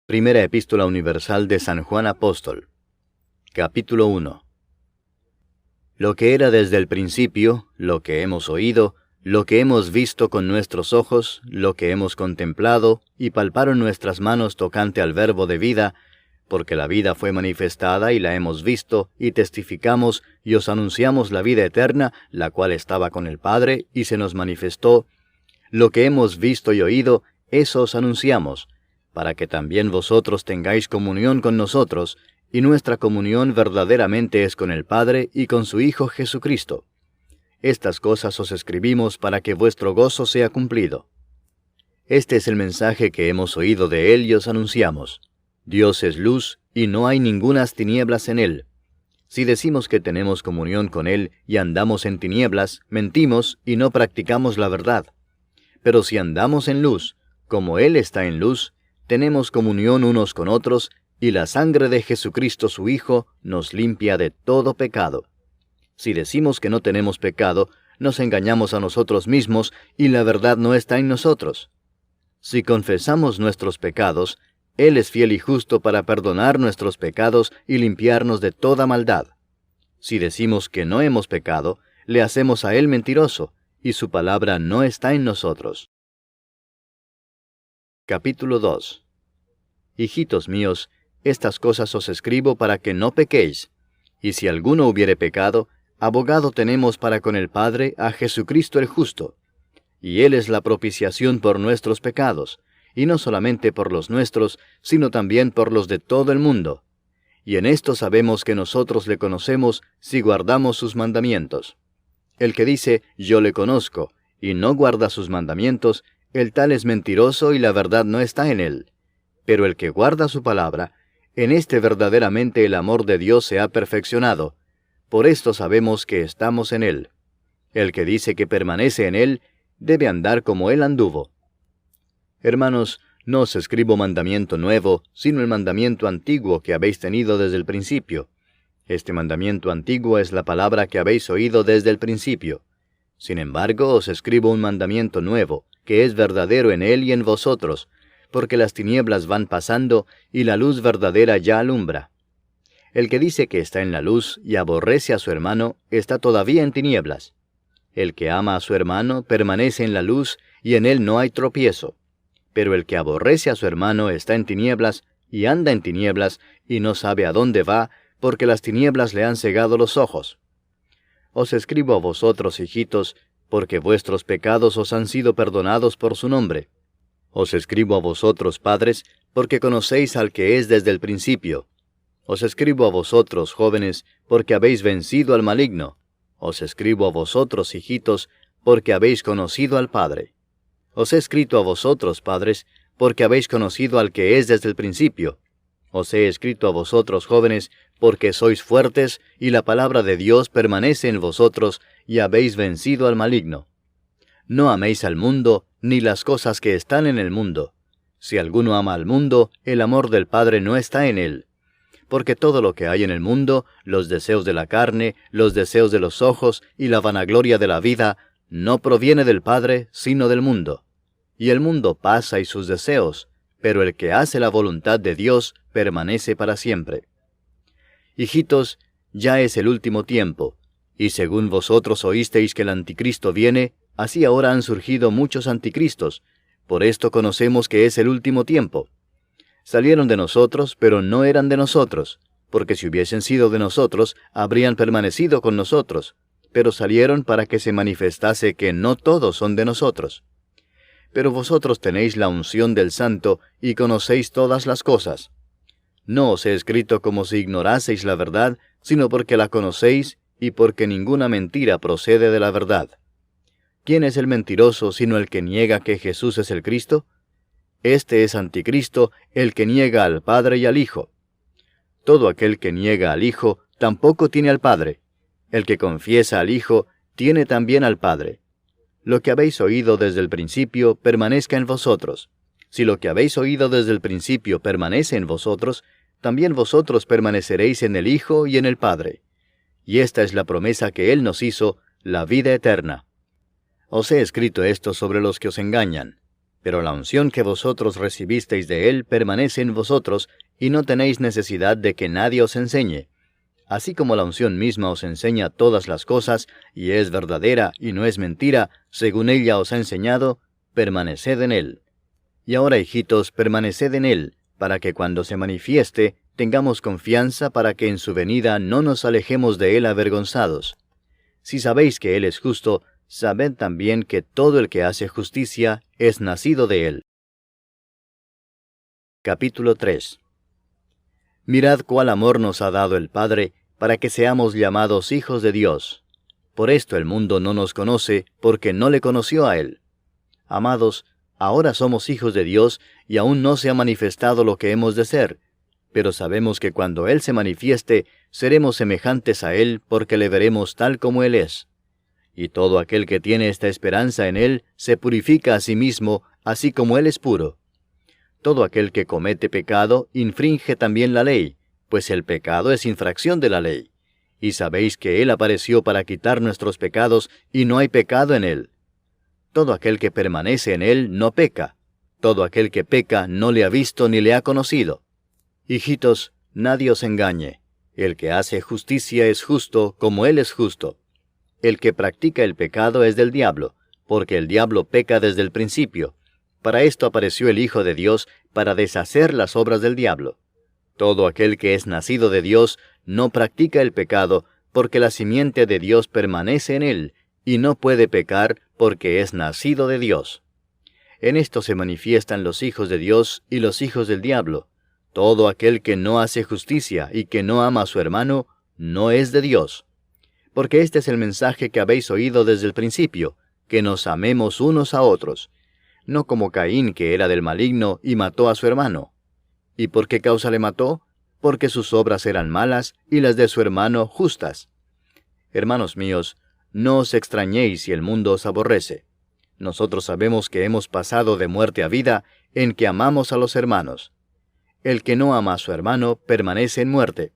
Primera Epístola Universal de San Juan Apóstol. Capítulo 1. Lo que era desde el principio, lo que hemos oído, lo que hemos visto con nuestros ojos, lo que hemos contemplado, y palparon nuestras manos tocante al Verbo de vida, porque la vida fue manifestada y la hemos visto, y testificamos, y os anunciamos la vida eterna, la cual estaba con el Padre, y se nos manifestó. Lo que hemos visto y oído, eso os anunciamos, para que también vosotros tengáis comunión con nosotros, y nuestra comunión verdaderamente es con el Padre y con su Hijo Jesucristo. Estas cosas os escribimos para que vuestro gozo sea cumplido. Este es el mensaje que hemos oído de Él y os anunciamos. Dios es luz, y no hay ningunas tinieblas en Él. Si decimos que tenemos comunión con Él y andamos en tinieblas, mentimos y no practicamos la verdad. Pero si andamos en luz, como Él está en luz, tenemos comunión unos con otros, y la sangre de Jesucristo su Hijo nos limpia de todo pecado. Si decimos que no tenemos pecado, nos engañamos a nosotros mismos, y la verdad no está en nosotros. Si confesamos nuestros pecados, Él es fiel y justo para perdonar nuestros pecados y limpiarnos de toda maldad. Si decimos que no hemos pecado, le hacemos a Él mentiroso, y su palabra no está en nosotros. Capítulo 2. Hijitos míos, estas cosas os escribo para que no pequéis. Y si alguno hubiere pecado, abogado tenemos para con el Padre a Jesucristo el justo. Y Él es la propiciación por nuestros pecados, y no solamente por los nuestros, sino también por los de todo el mundo. Y en esto sabemos que nosotros le conocemos si guardamos sus mandamientos. El que dice, yo le conozco, y no guarda sus mandamientos, el tal es mentiroso y la verdad no está en él. Pero el que guarda su palabra, en este verdaderamente el amor de Dios se ha perfeccionado. Por esto sabemos que estamos en él. El que dice que permanece en él, debe andar como él anduvo. Hermanos, no os escribo mandamiento nuevo, sino el mandamiento antiguo que habéis tenido desde el principio. Este mandamiento antiguo es la palabra que habéis oído desde el principio. Sin embargo, os escribo un mandamiento nuevo, que es verdadero en él y en vosotros, porque las tinieblas van pasando y la luz verdadera ya alumbra. El que dice que está en la luz y aborrece a su hermano, está todavía en tinieblas. El que ama a su hermano permanece en la luz y en él no hay tropiezo. Pero el que aborrece a su hermano está en tinieblas y anda en tinieblas y no sabe a dónde va, porque las tinieblas le han cegado los ojos. Os escribo a vosotros, hijitos, porque vuestros pecados os han sido perdonados por su nombre. Os escribo a vosotros, padres, porque conocéis al que es desde el principio. Os escribo a vosotros, jóvenes, porque habéis vencido al maligno. Os escribo a vosotros, hijitos, porque habéis conocido al Padre. Os he escrito a vosotros, padres, porque habéis conocido al que es desde el principio. Os he escrito a vosotros, jóvenes, porque sois fuertes, y la palabra de Dios permanece en vosotros, y habéis vencido al maligno. No améis al mundo, ni las cosas que están en el mundo. Si alguno ama al mundo, el amor del Padre no está en él. Porque todo lo que hay en el mundo, los deseos de la carne, los deseos de los ojos, y la vanagloria de la vida, no proviene del Padre, sino del mundo. Y el mundo pasa y sus deseos, pero el que hace la voluntad de Dios permanece para siempre. Hijitos, ya es el último tiempo, y según vosotros oísteis que el anticristo viene, así ahora han surgido muchos anticristos. Por esto conocemos que es el último tiempo. Salieron de nosotros, pero no eran de nosotros, porque si hubiesen sido de nosotros, habrían permanecido con nosotros, pero salieron para que se manifestase que no todos son de nosotros. Pero vosotros tenéis la unción del Santo y conocéis todas las cosas. No os he escrito como si ignoraseis la verdad, sino porque la conocéis y porque ninguna mentira procede de la verdad. ¿Quién es el mentiroso sino el que niega que Jesús es el Cristo? Este es anticristo, el que niega al Padre y al Hijo. Todo aquel que niega al Hijo tampoco tiene al Padre. El que confiesa al Hijo tiene también al Padre. Lo que habéis oído desde el principio permanezca en vosotros. Si lo que habéis oído desde el principio permanece en vosotros, también vosotros permaneceréis en el Hijo y en el Padre. Y esta es la promesa que Él nos hizo, la vida eterna. Os he escrito esto sobre los que os engañan. Pero la unción que vosotros recibisteis de Él permanece en vosotros, y no tenéis necesidad de que nadie os enseñe. Así como la unción misma os enseña todas las cosas, y es verdadera y no es mentira, según ella os ha enseñado, permaneced en Él. Y ahora, hijitos, permaneced en Él, para que cuando se manifieste, tengamos confianza para que en su venida no nos alejemos de Él avergonzados. Si sabéis que Él es justo, sabed también que todo el que hace justicia es nacido de Él. Capítulo 3. Mirad cuál amor nos ha dado el Padre, para que seamos llamados hijos de Dios. Por esto el mundo no nos conoce, porque no le conoció a Él. Amados, ahora somos hijos de Dios, y aún no se ha manifestado lo que hemos de ser. Pero sabemos que cuando Él se manifieste, seremos semejantes a Él, porque le veremos tal como Él es. Y todo aquel que tiene esta esperanza en Él, se purifica a sí mismo, así como Él es puro. Todo aquel que comete pecado, infringe también la ley, pues el pecado es infracción de la ley. Y sabéis que Él apareció para quitar nuestros pecados, y no hay pecado en Él. Todo aquel que permanece en Él no peca. Todo aquel que peca no le ha visto ni le ha conocido. Hijitos, nadie os engañe. El que hace justicia es justo, como Él es justo. El que practica el pecado es del diablo, porque el diablo peca desde el principio. Para esto apareció el Hijo de Dios, para deshacer las obras del diablo. Todo aquel que es nacido de Dios no practica el pecado, porque la simiente de Dios permanece en él, y no puede pecar porque es nacido de Dios. En esto se manifiestan los hijos de Dios y los hijos del diablo. Todo aquel que no hace justicia y que no ama a su hermano, no es de Dios. Porque este es el mensaje que habéis oído desde el principio, que nos amemos unos a otros. No como Caín, que era del maligno y mató a su hermano. ¿Y por qué causa le mató? Porque sus obras eran malas y las de su hermano justas. Hermanos míos, no os extrañéis si el mundo os aborrece. Nosotros sabemos que hemos pasado de muerte a vida en que amamos a los hermanos. El que no ama a su hermano permanece en muerte.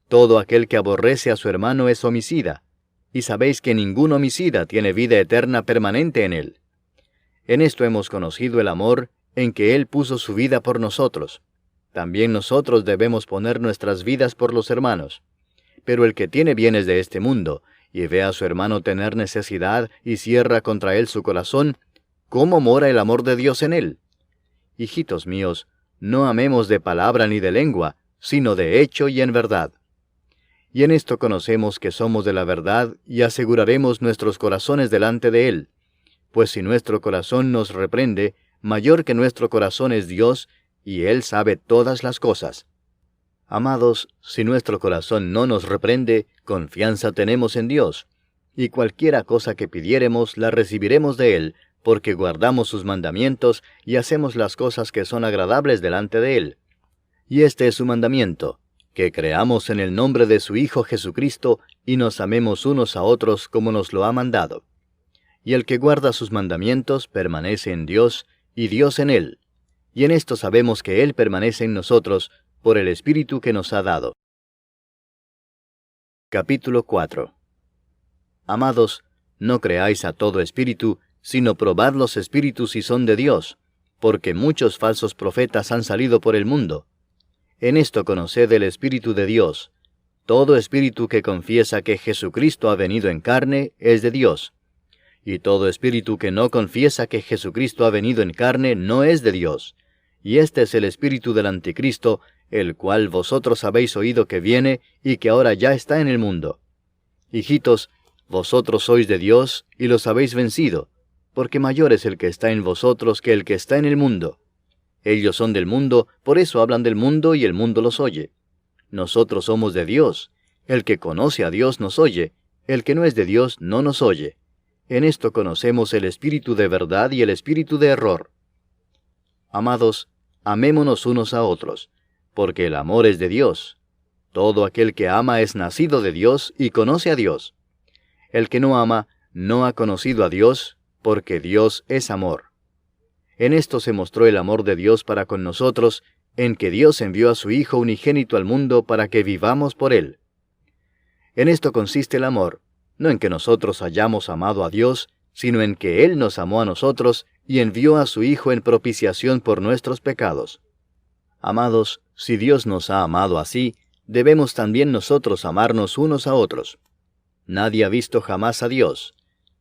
Todo aquel que aborrece a su hermano es homicida, y sabéis que ningún homicida tiene vida eterna permanente en él. En esto hemos conocido el amor, en que Él puso su vida por nosotros. También nosotros debemos poner nuestras vidas por los hermanos. Pero el que tiene bienes de este mundo, y ve a su hermano tener necesidad y cierra contra él su corazón, ¿cómo mora el amor de Dios en él? Hijitos míos, no amemos de palabra ni de lengua, sino de hecho y en verdad. Y en esto conocemos que somos de la verdad y aseguraremos nuestros corazones delante de Él. Pues si nuestro corazón nos reprende, mayor que nuestro corazón es Dios, y Él sabe todas las cosas. Amados, si nuestro corazón no nos reprende, confianza tenemos en Dios, y cualquiera cosa que pidiéremos la recibiremos de Él, porque guardamos sus mandamientos y hacemos las cosas que son agradables delante de Él. Y este es su mandamiento, que creamos en el nombre de su Hijo Jesucristo, y nos amemos unos a otros como nos lo ha mandado. Y el que guarda sus mandamientos permanece en Dios, y Dios en él. Y en esto sabemos que Él permanece en nosotros, por el Espíritu que nos ha dado. Capítulo 4. Amados, no creáis a todo espíritu, sino probad los espíritus si son de Dios, porque muchos falsos profetas han salido por el mundo. En esto conoced el Espíritu de Dios. Todo espíritu que confiesa que Jesucristo ha venido en carne es de Dios. Y todo espíritu que no confiesa que Jesucristo ha venido en carne no es de Dios. Y este es el espíritu del anticristo, el cual vosotros habéis oído que viene y que ahora ya está en el mundo. Hijitos, vosotros sois de Dios y los habéis vencido, porque mayor es el que está en vosotros que el que está en el mundo. Ellos son del mundo, por eso hablan del mundo y el mundo los oye. Nosotros somos de Dios. El que conoce a Dios nos oye, el que no es de Dios no nos oye. En esto conocemos el espíritu de verdad y el espíritu de error. Amados, amémonos unos a otros, porque el amor es de Dios. Todo aquel que ama es nacido de Dios y conoce a Dios. El que no ama no ha conocido a Dios, porque Dios es amor. En esto se mostró el amor de Dios para con nosotros, en que Dios envió a su Hijo unigénito al mundo para que vivamos por Él. En esto consiste el amor, no en que nosotros hayamos amado a Dios, sino en que Él nos amó a nosotros y envió a su Hijo en propiciación por nuestros pecados. Amados, si Dios nos ha amado así, debemos también nosotros amarnos unos a otros. Nadie ha visto jamás a Dios.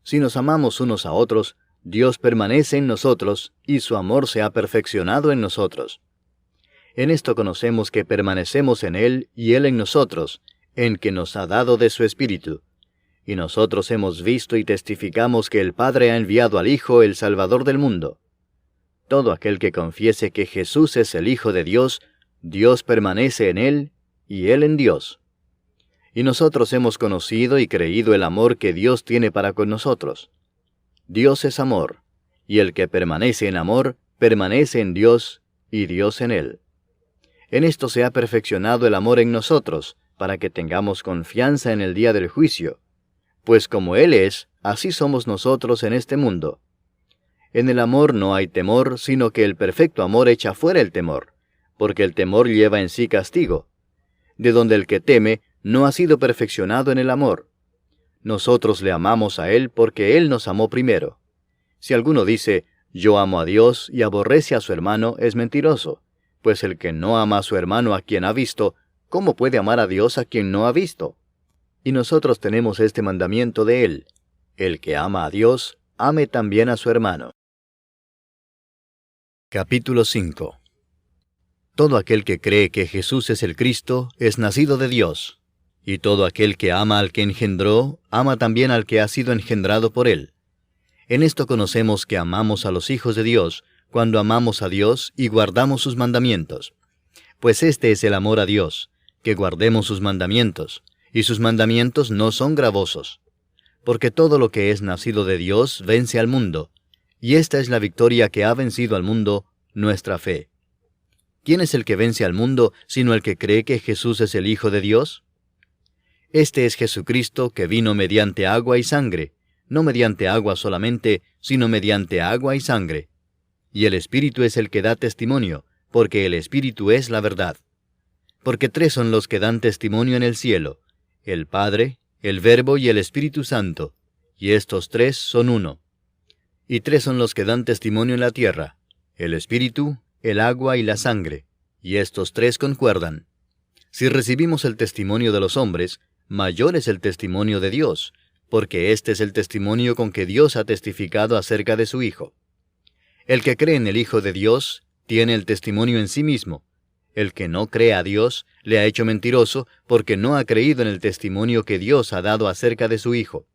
Si nos amamos unos a otros, Dios permanece en nosotros, y su amor se ha perfeccionado en nosotros. En esto conocemos que permanecemos en Él y Él en nosotros, en que nos ha dado de su Espíritu. Y nosotros hemos visto y testificamos que el Padre ha enviado al Hijo, el Salvador del mundo. Todo aquel que confiese que Jesús es el Hijo de Dios, Dios permanece en Él, y Él en Dios. Y nosotros hemos conocido y creído el amor que Dios tiene para con nosotros. Dios es amor, y el que permanece en amor, permanece en Dios, y Dios en él. En esto se ha perfeccionado el amor en nosotros, para que tengamos confianza en el día del juicio. Pues como Él es, así somos nosotros en este mundo. En el amor no hay temor, sino que el perfecto amor echa fuera el temor, porque el temor lleva en sí castigo, de donde el que teme no ha sido perfeccionado en el amor. Nosotros le amamos a Él porque Él nos amó primero. Si alguno dice, yo amo a Dios y aborrece a su hermano, es mentiroso, pues el que no ama a su hermano a quien ha visto, ¿cómo puede amar a Dios a quien no ha visto? Y nosotros tenemos este mandamiento de Él: el que ama a Dios, ame también a su hermano. Capítulo 5. Todo aquel que cree que Jesús es el Cristo es nacido de Dios, y todo aquel que ama al que engendró, ama también al que ha sido engendrado por Él. En esto conocemos que amamos a los hijos de Dios, cuando amamos a Dios y guardamos sus mandamientos. Pues este es el amor a Dios, que guardemos sus mandamientos, y sus mandamientos no son gravosos. Porque todo lo que es nacido de Dios vence al mundo, y esta es la victoria que ha vencido al mundo, nuestra fe. ¿Quién es el que vence al mundo, sino el que cree que Jesús es el Hijo de Dios? Este es Jesucristo, que vino mediante agua y sangre, no mediante agua solamente, sino mediante agua y sangre. Y el Espíritu es el que da testimonio, porque el Espíritu es la verdad. Porque 3 son los que dan testimonio en el cielo: el Padre, el Verbo y el Espíritu Santo, y estos 3 son uno. Y 3 son los que dan testimonio en la tierra: el Espíritu, el agua y la sangre, y estos 3 concuerdan. Si recibimos el testimonio de los hombres, mayor es el testimonio de Dios, porque este es el testimonio con que Dios ha testificado acerca de su Hijo. El que cree en el Hijo de Dios tiene el testimonio en sí mismo. El que no cree a Dios le ha hecho mentiroso, porque no ha creído en el testimonio que Dios ha dado acerca de su Hijo.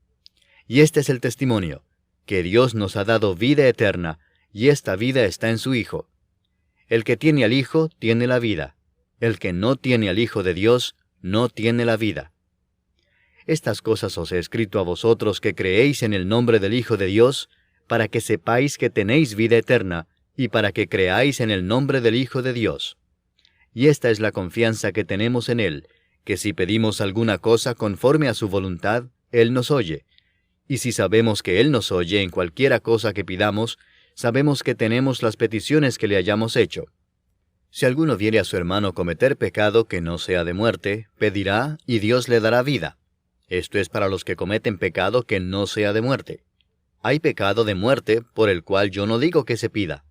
Y este es el testimonio, que Dios nos ha dado vida eterna, y esta vida está en su Hijo. El que tiene al Hijo tiene la vida. El que no tiene al Hijo de Dios no tiene la vida. Estas cosas os he escrito a vosotros que creéis en el nombre del Hijo de Dios, para que sepáis que tenéis vida eterna, y para que creáis en el nombre del Hijo de Dios. Y esta es la confianza que tenemos en Él, que si pedimos alguna cosa conforme a su voluntad, Él nos oye. Y si sabemos que Él nos oye en cualquiera cosa que pidamos, sabemos que tenemos las peticiones que le hayamos hecho. Si alguno viere a su hermano cometer pecado que no sea de muerte, pedirá, y Dios le dará vida. Esto es para los que cometen pecado que no sea de muerte. Hay pecado de muerte, por el cual yo no digo que se pida.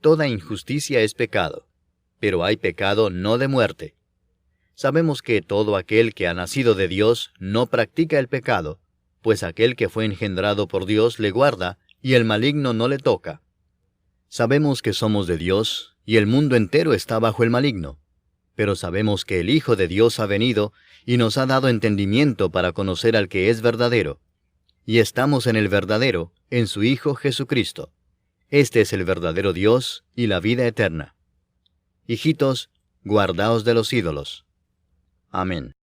Toda injusticia es pecado, pero hay pecado no de muerte. Sabemos que todo aquel que ha nacido de Dios no practica el pecado, pues aquel que fue engendrado por Dios le guarda, y el maligno no le toca. Sabemos que somos de Dios, y el mundo entero está bajo el maligno. Pero sabemos que el Hijo de Dios ha venido, y nos ha dado entendimiento para conocer al que es verdadero. Y estamos en el verdadero, en su Hijo Jesucristo. Este es el verdadero Dios y la vida eterna. Hijitos, guardaos de los ídolos. Amén.